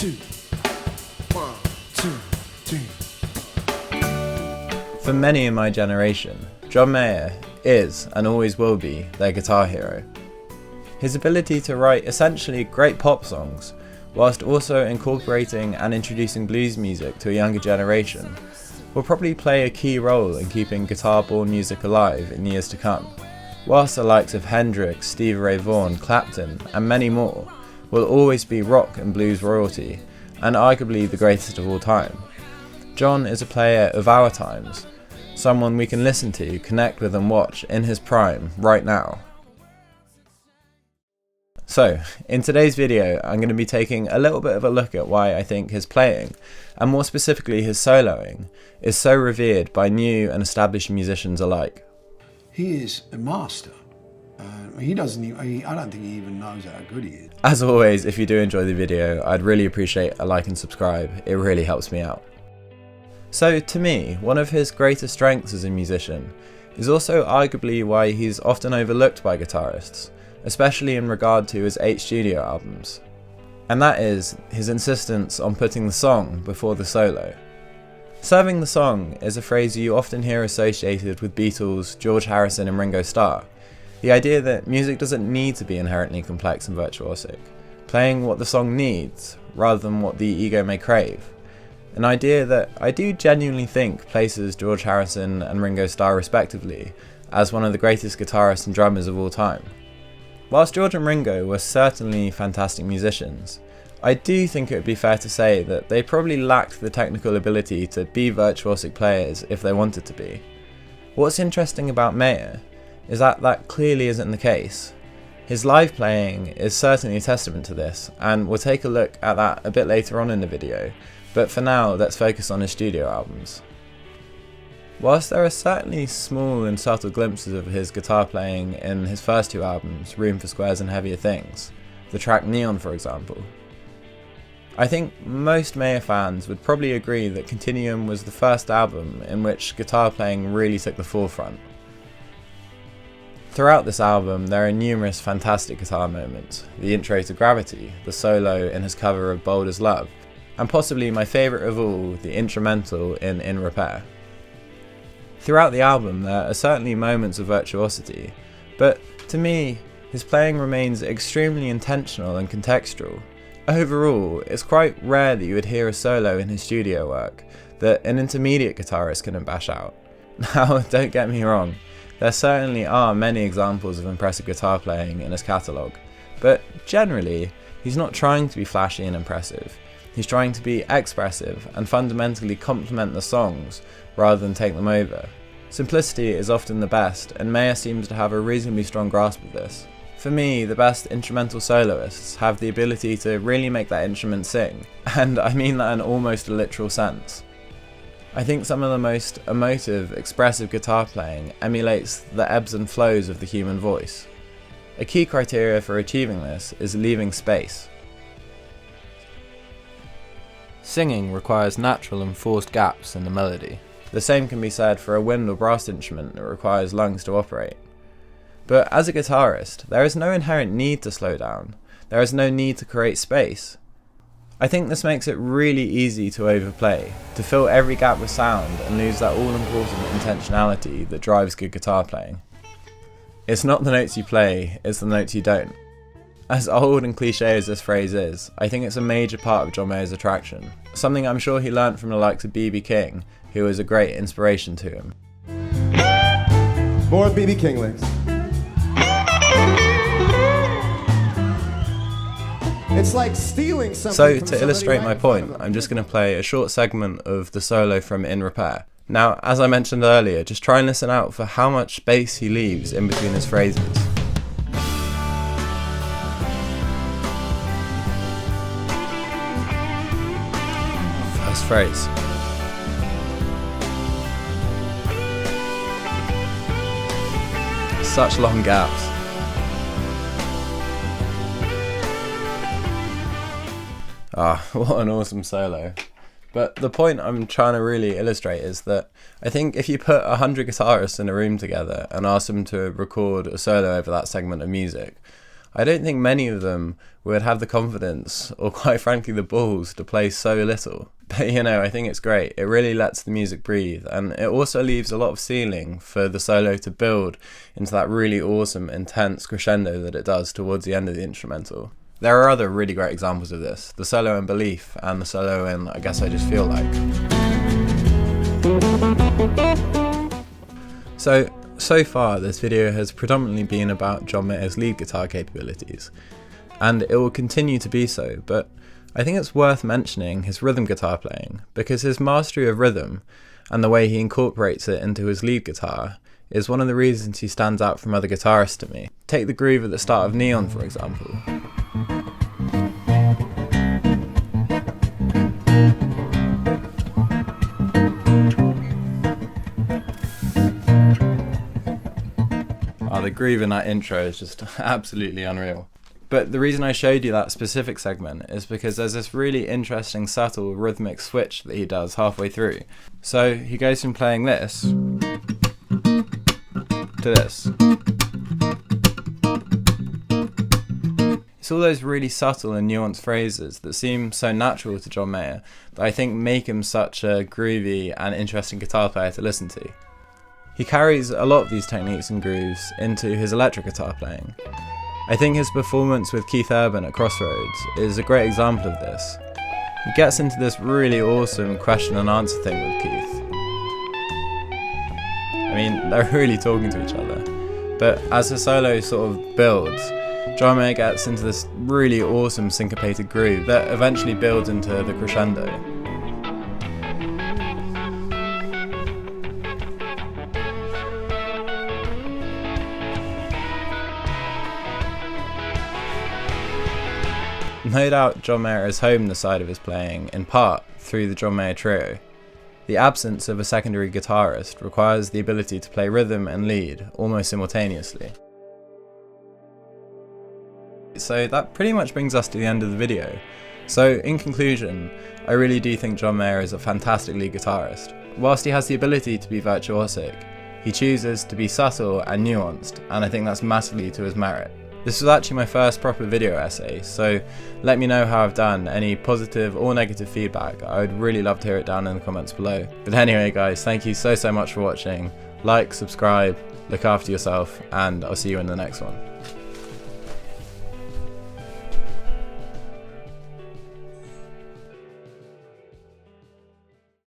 two. 1, 2, 3. For many in my generation, John Mayer is and always will be their guitar hero. His ability to write essentially great pop songs, whilst also incorporating and introducing blues music to a younger generation, will probably play a key role in keeping guitar-born music alive in years to come, whilst the likes of Hendrix, Stevie Ray Vaughan, Clapton, and many more will always be rock and blues royalty, and arguably the greatest of all time. John is a player of our times, someone we can listen to, connect with and watch in his prime right now. So, in today's video, I'm going to be taking a little bit of a look at why I think his playing, and more specifically his soloing, is so revered by new and established musicians alike. He is a master. I don't think he even knows how good he is. As always, if you do enjoy the video, I'd really appreciate a like and subscribe. It really helps me out. So to me, one of his greatest strengths as a musician is also arguably why he's often overlooked by guitarists, especially in regard to his 8 studio albums. And that is his insistence on putting the song before the solo. Serving the song is a phrase you often hear associated with Beatles, George Harrison and Ringo Starr. The idea that music doesn't need to be inherently complex and virtuosic, playing what the song needs rather than what the ego may crave. An idea that I do genuinely think places George Harrison and Ringo Starr respectively as one of the greatest guitarists and drummers of all time. Whilst George and Ringo were certainly fantastic musicians, I do think it would be fair to say that they probably lacked the technical ability to be virtuosic players if they wanted to be. What's interesting about Mayer is that that clearly isn't the case. His live playing is certainly a testament to this, and we'll take a look at that a bit later on in the video, but for now let's focus on his studio albums. Whilst there are certainly small and subtle glimpses of his guitar playing in his first 2 albums, Room for Squares and Heavier Things, the track Neon for example, I think most Mayer fans would probably agree that Continuum was the first album in which guitar playing really took the forefront. Throughout this album there are numerous fantastic guitar moments, the intro to Gravity, the solo in his cover of Bold as Love, and possibly my favourite of all, the instrumental in Repair. Throughout the album there are certainly moments of virtuosity, but to me his playing remains extremely intentional and contextual. Overall, it's quite rare that you would hear a solo in his studio work that an intermediate guitarist couldn't bash out. Now, don't get me wrong, there certainly are many examples of impressive guitar playing in his catalogue, but generally, he's not trying to be flashy and impressive. He's trying to be expressive and fundamentally complement the songs rather than take them over. Simplicity is often the best, and Mayer seems to have a reasonably strong grasp of this. For me, the best instrumental soloists have the ability to really make that instrument sing, and I mean that in almost a literal sense. I think some of the most emotive, expressive guitar playing emulates the ebbs and flows of the human voice. A key criteria for achieving this is leaving space. Singing requires natural and forced gaps in the melody. The same can be said for a wind or brass instrument that requires lungs to operate. But as a guitarist, there is no inherent need to slow down. There is no need to create space. I think this makes it really easy to overplay, to fill every gap with sound and lose that all-important intentionality that drives good guitar playing. It's not the notes you play, it's the notes you don't. As old and cliche as this phrase is, I think it's a major part of John Mayer's attraction, something I'm sure he learnt from the likes of B.B. King, who was a great inspiration to him. More B.B. King links. It's like stealing something. So, from to illustrate my right point, I'm just going to play a short segment of the solo from In Repair. Now, as I mentioned earlier, just try and listen out for how much space he leaves in between his phrases. First phrase. Such long gaps. Ah, what an awesome solo. But the point I'm trying to really illustrate is that I think if you put 100 guitarists in a room together and ask them to record a solo over that segment of music, I don't think many of them would have the confidence, or quite frankly the balls, to play so little. But you know, I think it's great. It really lets the music breathe, and it also leaves a lot of ceiling for the solo to build into that really awesome, intense crescendo that it does towards the end of the instrumental. There are other really great examples of this, the solo in Belief and the solo in I Guess I Just Feel Like. So far this video has predominantly been about John Mayer's lead guitar capabilities, and it will continue to be so, but I think it's worth mentioning his rhythm guitar playing, because his mastery of rhythm and the way he incorporates it into his lead guitar is one of the reasons he stands out from other guitarists to me. Take the groove at the start of Neon, for example. The groove in that intro is just absolutely unreal. But the reason I showed you that specific segment is because there's this really interesting subtle rhythmic switch that he does halfway through. So he goes from playing this to this. It's all those really subtle and nuanced phrases that seem so natural to John Mayer that I think make him such a groovy and interesting guitar player to listen to. He carries a lot of these techniques and grooves into his electric guitar playing. I think his performance with Keith Urban at Crossroads is a great example of this. He gets into this really awesome question and answer thing with Keith. I mean, they're really talking to each other. But as the solo sort of builds, John Mayer gets into this really awesome syncopated groove that eventually builds into the crescendo. No doubt John Mayer has homed the side of his playing, in part, through the John Mayer Trio. The absence of a secondary guitarist requires the ability to play rhythm and lead almost simultaneously. So that pretty much brings us to the end of the video. So in conclusion, I really do think John Mayer is a fantastic lead guitarist. Whilst he has the ability to be virtuosic, he chooses to be subtle and nuanced, and I think that's massively to his merit. This was actually my first proper video essay, so let me know how I've done. Any positive or negative feedback, I would really love to hear it down in the comments below. But anyway guys, thank you so much for watching. Like, subscribe, look after yourself, and I'll see you in the next one.